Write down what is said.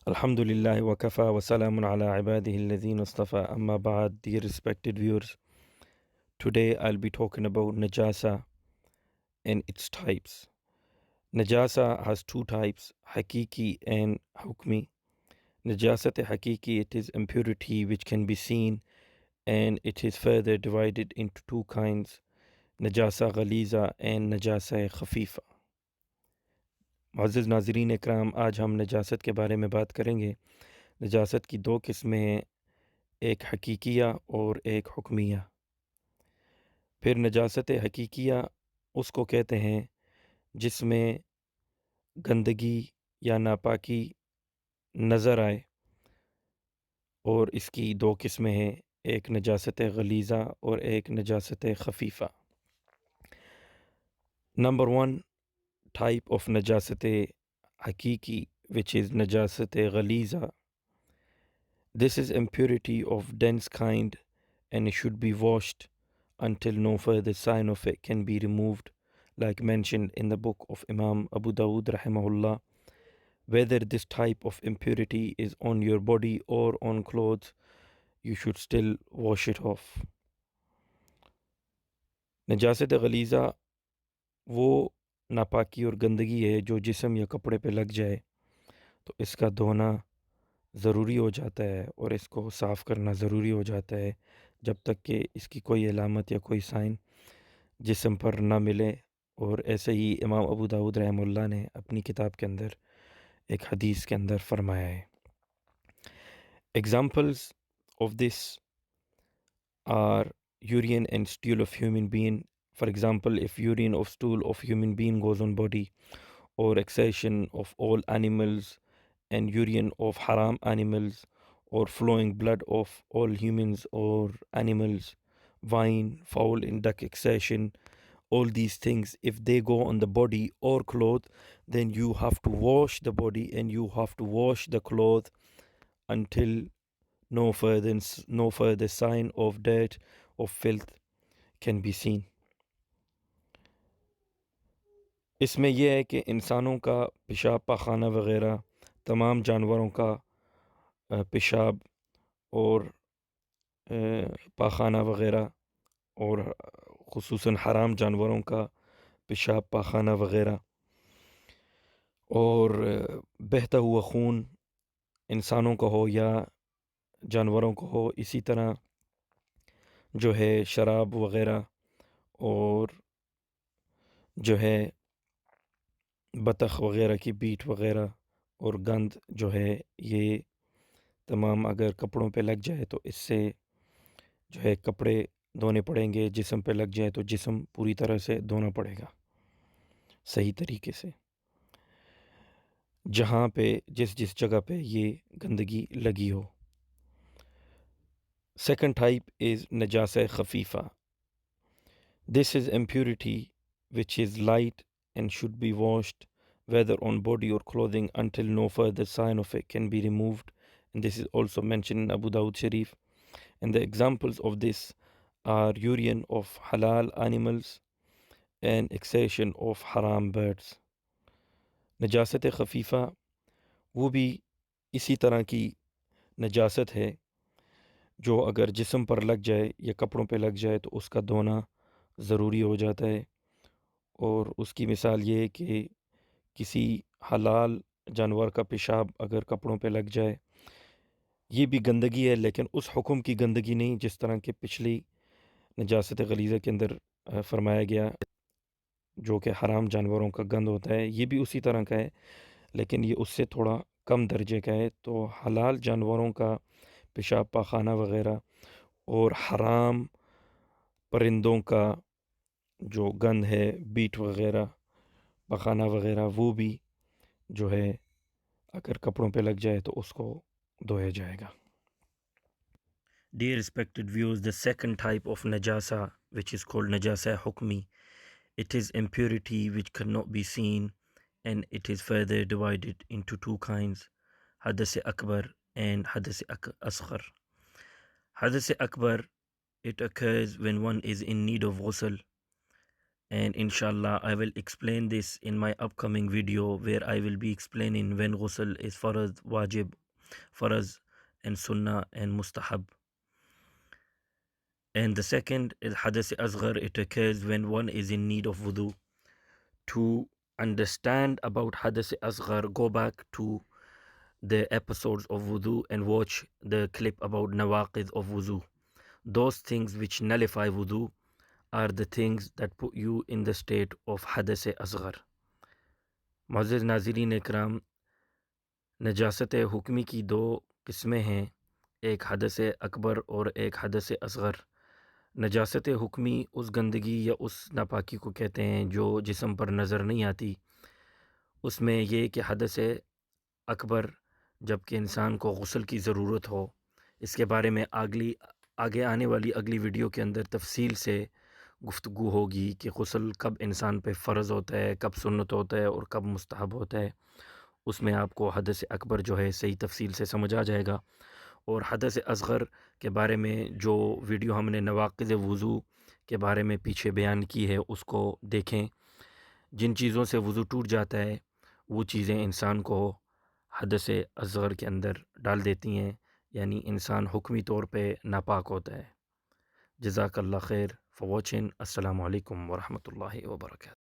Alhamdulillah wa kafa wa salamun ala ibadihi alladhina istafa amma ba'd. Dear respected viewers, today I'll be talking about Najasa and its types. Najasa has two types, Haqiqi and Hukmi. Najasat Haqiqi, it is impurity which can be seen, and it is further divided into two kinds, Najasa Ghaliza and Najasa Khafifa. मुअज़्ज़िज़ नाज़रीन इकराम, आज हम नजासत के बारे में बात करेंगे। नजासत की दो किस्में हैं, एक हकीकिया और एक हुक्मिया। फिर नजासत हकीकिया उसको कहते हैं जिसमें गंदगी या नापाकी नज़र आए, और इसकी दो किस्में हैं, एक नजासत गलीज़ा और एक नजासत खफीफ़ा। Number 1 type of najasat hakiki, which is najasat ghaliza. This is impurity of dense kind, and it should be washed until no further sign of it can be removed, like mentioned in the book of Imam Abu Dawud rahimahullah. Whether this type of impurity is on your body or on clothes, you should still wash it off. najasat ghaliza वो नापाकी और गंदगी है जो जिस्म या कपड़े पे लग जाए तो इसका धोना ज़रूरी हो जाता है और इसको साफ़ करना ज़रूरी हो जाता है जब तक कि इसकी कोई अलामत या कोई साइन जिस्म पर ना मिले। और ऐसे ही इमाम अबू दाऊद रहमतुल्लाह ने अपनी किताब के अंदर एक हदीस के अंदर फरमाया है। Examples of this are urine and stool of human being. For example, if urine of stool of human being goes on body, or excision of all animals, and urine of haram animals, or flowing blood of all humans or animals, wine, fowl in duck excision, all these things, if they go on the body or cloth, then you have to wash the body and you have to wash the cloth until no further sign of dirt or filth can be seen. इसमें यह है कि इंसानों का पेशाब पाखाना वग़ैरह, तमाम जानवरों का पेशाब और पाखाना वग़ैरह, और ख़ुसूसन हराम जानवरों का पेशाब पाखाना वग़ैरह, और बहता हुआ खून इंसानों का हो या जानवरों का हो, इसी तरह जो है शराब वग़ैरह, और जो है बतख वग़ैरह की बीट वग़ैरह और गंद जो है, ये तमाम अगर कपड़ों पे लग जाए तो इससे जो है कपड़े धोने पड़ेंगे, जिस्म पे लग जाए तो जिस्म पूरी तरह से धोना पड़ेगा सही तरीके से, जहाँ पे जिस जगह पे ये गंदगी लगी हो। सेकंड टाइप इज़ नजासा खफीफ़ा. This is impurity which is light and should be washed whether on body or clothing until no further sign of it can be removed, and this is also mentioned in Abu Dawud Sharif. And the examples of this are urine of halal animals and excision of haram birds. नजासत खफीफ़ा वो भी इसी तरह की नजासत है जो अगर जिस्म पर लग जाए या कपड़ों पे लग जाए तो उसका धोना ज़रूरी हो जाता है। और उसकी मिसाल ये है कि किसी हलाल जानवर का पेशाब अगर कपड़ों पे लग जाए, ये भी गंदगी है, लेकिन उस हुक्म की गंदगी नहीं जिस तरह के पिछली नजासत गलीज़ा के अंदर फरमाया गया, जो कि हराम जानवरों का गंद होता है। ये भी उसी तरह का है, लेकिन ये उससे थोड़ा कम दर्जे का है। तो हलाल जानवरों का पेशाब पाखाना वग़ैरह और हराम परिंदों का जो गंद है, बीट वग़ैरह, पाखाना वग़ैरह, वो भी जो है अगर कपड़ों पे लग जाए तो उसको धोया जाएगा। Dear respected viewers, the second type of najasa, which is called najasa hukmi, it is impurity which cannot be seen, and it is further divided into two kinds, hadas akbar and hadas asghar. Hadas akbar, it occurs when one is in need of ghusl, and inshallah I will explain this in my upcoming video where I will be explaining when ghusl is farad, wajib, faraz and sunnah and mustahab. And the second is hadath asghar. It occurs when one is in need of wudu. To understand about hadath asghar, go back to the episodes of wudu and watch the clip about nawaqid of wudu. Those things which nullify wudu are the things that put you in the state of hadath asghar. मुअज़्ज़िज़ नाज़रीन इकराम, नजासत हुक्मी की दो किस्में हैं, एक हदस अकबर और एक हदस असग़र। नजासत हुक्मी उस गंदगी या उस नापाकी को कहते हैं जो जिस्म पर नज़र नहीं आती। उसमें ये कि हदस अकबर जबकि इंसान को गुस्ल की ज़रूरत हो, इसके बारे में आगे आने वाली अगली वीडियो के अंदर तफसील से गुफ्तगू होगी कि गुस्ल कब इंसान पे फ़र्ज़ होता है, कब सुन्नत होता है और कब मुस्तहब होता है। उसमें आपको हदस अकबर जो है सही तफसील से समझ आ जाएगा। और हदस असग़र के बारे में जो वीडियो हमने नवाक़िज़ वुज़ू के बारे में पीछे बयान की है उसको देखें। जिन चीज़ों से वुज़ू टूट जाता है वो चीज़ें इंसान को हदस असग़र के अंदर डाल देती हैं, यानी इंसान हुक्मी तौर पे नापाक होता है। जज़ाकल्लाह खैर फॉर वॉचिंग। अस्सलामु अलैकुम व रहमतुल्लाहि व बरकातहू।